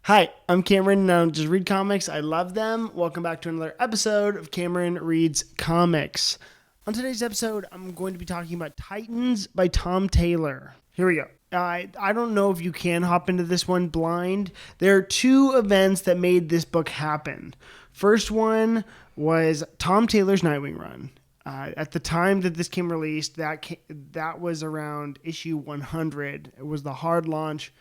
Hi, I'm Cameron, and I don't just read comics, I love them. Welcome back to another episode of Cameron Reads Comics. On today's episode, I'm going to be talking about Titans by Tom Taylor. Here we go. I don't know if you can hop into this one blind. There are two events that made this book happen. First one was Tom Taylor's Nightwing run. At the time that this came released, that was around issue 100. It was the hard launch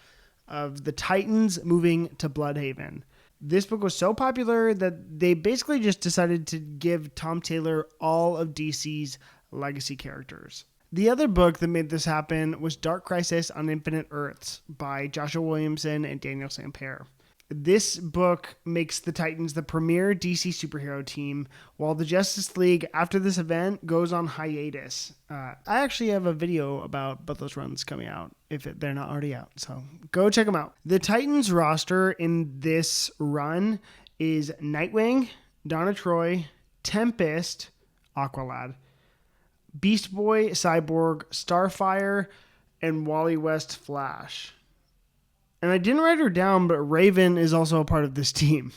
of the Titans moving to Bloodhaven. This book was so popular that they basically just decided to give Tom Taylor all of DC's legacy characters. The other book that made this happen was Dark Crisis on Infinite Earths by Joshua Williamson and Daniel Sampere. This book makes the Titans the premier DC superhero team, while the Justice League, after this event, goes on hiatus. I actually have a video about both those runs coming out, if they're not already out, so go check them out. The Titans roster in this run is Nightwing, Donna Troy, Tempest, Aqualad, Beast Boy, Cyborg, Starfire, and Wally West Flash. And I didn't write her down, but Raven is also a part of this team.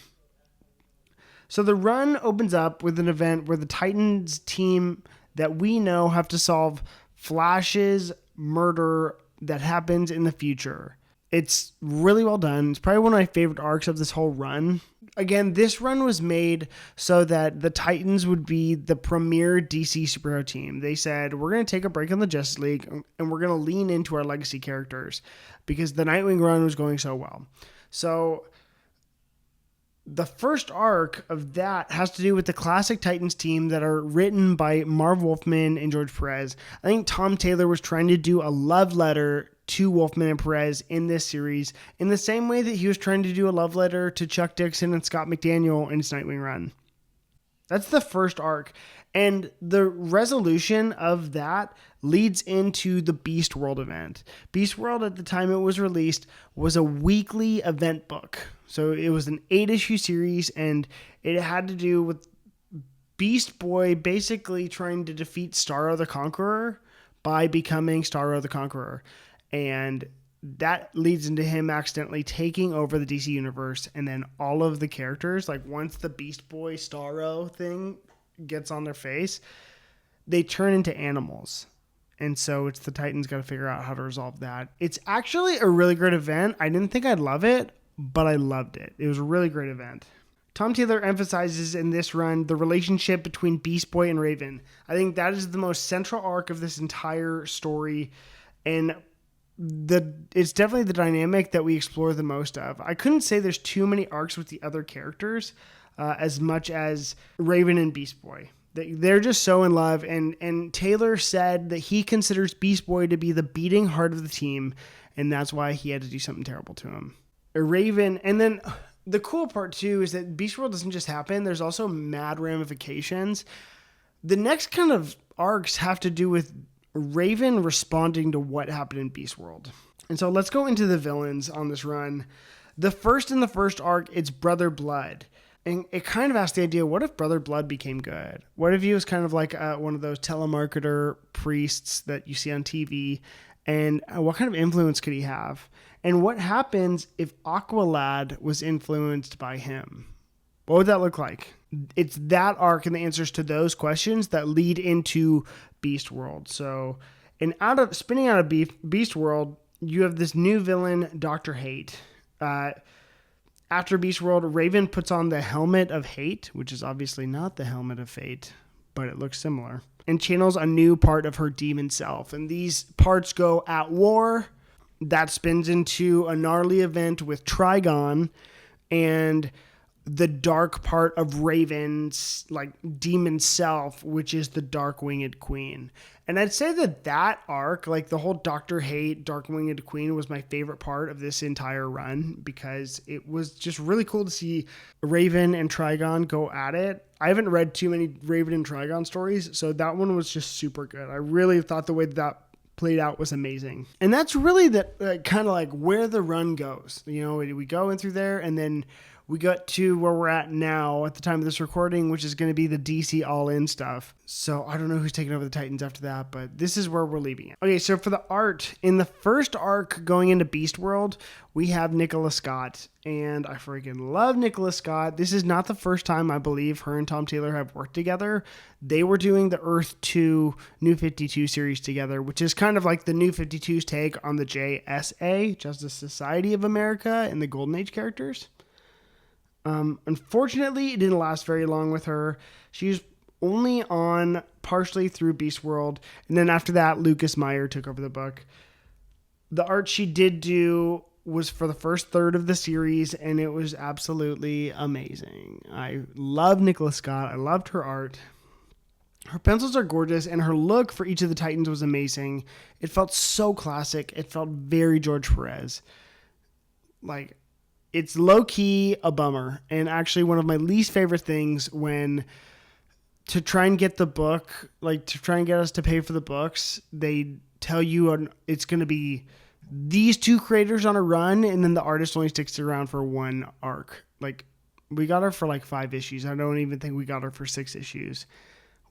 So the run opens up with an event where the Titans team that we know have to solve Flash's murder that happens in the future. It's really well done. It's probably one of my favorite arcs of this whole run. Again, this run was made so that the Titans would be the premier DC superhero team. They said, we're going to take a break on the Justice League and we're going to lean into our legacy characters because the Nightwing run was going so well. So the first arc of that has to do with the classic Titans team that are written by Marv Wolfman and George Perez. I think Tom Taylor was trying to do a love letter to Wolfman and Perez in this series in the same way that he was trying to do a love letter to Chuck Dixon and Scott McDaniel in his Nightwing run. That's the first arc. And the resolution of that leads into the Beast World event. Beast World, at the time it was released, was a weekly event book. So it was an 8-issue series, and it had to do with Beast Boy basically trying to defeat Starro the Conqueror by becoming Starro the Conqueror. And that leads into him accidentally taking over the DC universe, and then all of the characters, like once the Beast Boy Starro thing gets on their face, they turn into animals. And so it's the Titans got to figure out how to resolve that. It's actually a really great event. I didn't think I'd love it, but I loved it. It was a really great event. Tom Taylor emphasizes in this run the relationship between Beast Boy and Raven. I think that is the most central arc of this entire story, and it's definitely the dynamic that we explore the most of. I couldn't say there's too many arcs with the other characters as much as Raven and Beast Boy. They're just so in love, and Taylor said that he considers Beast Boy to be the beating heart of the team, and that's why he had to do something terrible to him. Raven, and then the cool part too is that Beast World doesn't just happen. There's also mad ramifications. The next kind of arcs have to do with Raven responding to what happened in Beast World. And so let's go into the villains on this run. The first arc, it's Brother Blood. And it kind of asks the idea, what if Brother Blood became good? What if he was kind of like one of those telemarketer priests that you see on TV? And what kind of influence could he have? And what happens if Aqualad was influenced by him? What would that look like? It's that arc and the answers to those questions that lead into Beast World. So, spinning out of Beast World, you have this new villain, Dr. Hate. After Beast World, Raven puts on the Helmet of Hate, which is obviously not the Helmet of Fate, but it looks similar, and channels a new part of her demon self. And these parts go at war. That spins into a gnarly event with Trigon and the dark part of Raven's like demon self, which is the Dark Winged Queen. And I'd say that arc, like the whole Dr. Hate, Dark Winged Queen, was my favorite part of this entire run because it was just really cool to see Raven and Trigon go at it. I haven't read too many Raven and Trigon stories, so that one was just super good. I really thought the way that played out was amazing. And that's really kind of like where the run goes. You know, we go in through there, and then we got to where we're at now at the time of this recording, which is going to be the DC All-In stuff. So I don't know who's taking over the Titans after that, but this is where we're leaving it. Okay, so for the art, in the first arc going into Beast World, we have Nicola Scott, and I freaking love Nicola Scott. This is not the first time I believe her and Tom Taylor have worked together. They were doing the Earth 2 New 52 series together, which is kind of like the New 52's take on the JSA, Justice Society of America, and the Golden Age characters. Unfortunately, it didn't last very long with her. She was only on partially through Beast World, and then after that, Lucas Meyer took over the book. The art she did do was for the first third of the series, and it was absolutely amazing. I love Nicola Scott. I loved her art. Her pencils are gorgeous, and her look for each of the Titans was amazing. It felt so classic. It felt very George Perez. Like, it's low-key a bummer, and actually one of my least favorite things when to try and get the book, like to try and get us to pay for the books, they tell you it's going to be these two creators on a run, and then the artist only sticks around for one arc. Like, we got her for like 5 issues. I don't even think we got her for 6 issues,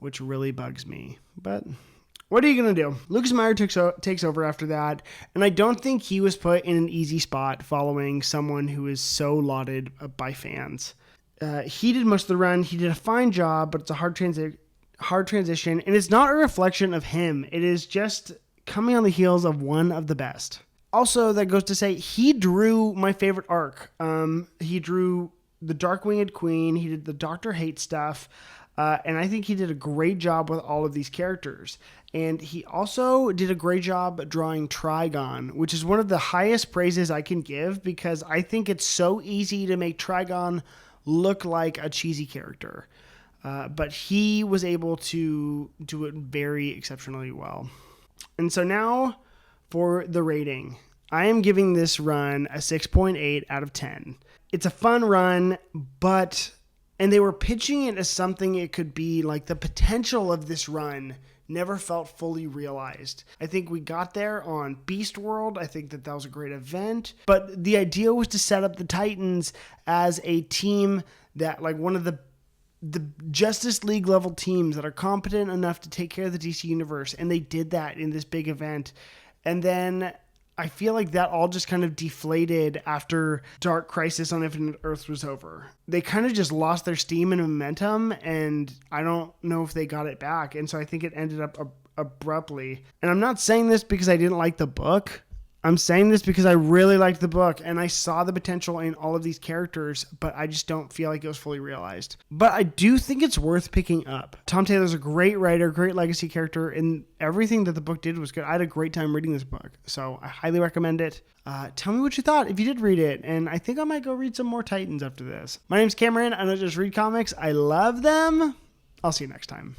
which really bugs me. But what are you going to do? Lucas Meyer takes over after that, and I don't think he was put in an easy spot following someone who is so lauded by fans. He did most of the run. He did a fine job, but it's a hard transition, and it's not a reflection of him. It is just coming on the heels of one of the best. Also, that goes to say, he drew my favorite arc. He drew the Dark-Winged Queen. He did the Dr. Hate stuff. And I think he did a great job with all of these characters. And he also did a great job drawing Trigon, which is one of the highest praises I can give because I think it's so easy to make Trigon look like a cheesy character. But he was able to do it very exceptionally well. And so now for the rating. I am giving this run a 6.8 out of 10. It's a fun run, and they were pitching it as something it could be. Like, the potential of this run never felt fully realized. I think we got there on Beast World. I think that was a great event. But the idea was to set up the Titans as a team that, like, one of the Justice League level teams that are competent enough to take care of the DC universe. And they did that in this big event. And then I feel like that all just kind of deflated after Dark Crisis on Infinite Earths was over. They kind of just lost their steam and momentum, and I don't know if they got it back. And so I think it ended up abruptly. And I'm not saying this because I didn't like the book. I'm saying this because I really liked the book, and I saw the potential in all of these characters, but I just don't feel like it was fully realized. But I do think it's worth picking up. Tom Taylor's a great writer, great legacy character, and everything that the book did was good. I had a great time reading this book, so I highly recommend it. Tell me what you thought if you did read it, and I think I might go read some more Titans after this. My name's Cameron. I don't just read comics. I love them. I'll see you next time.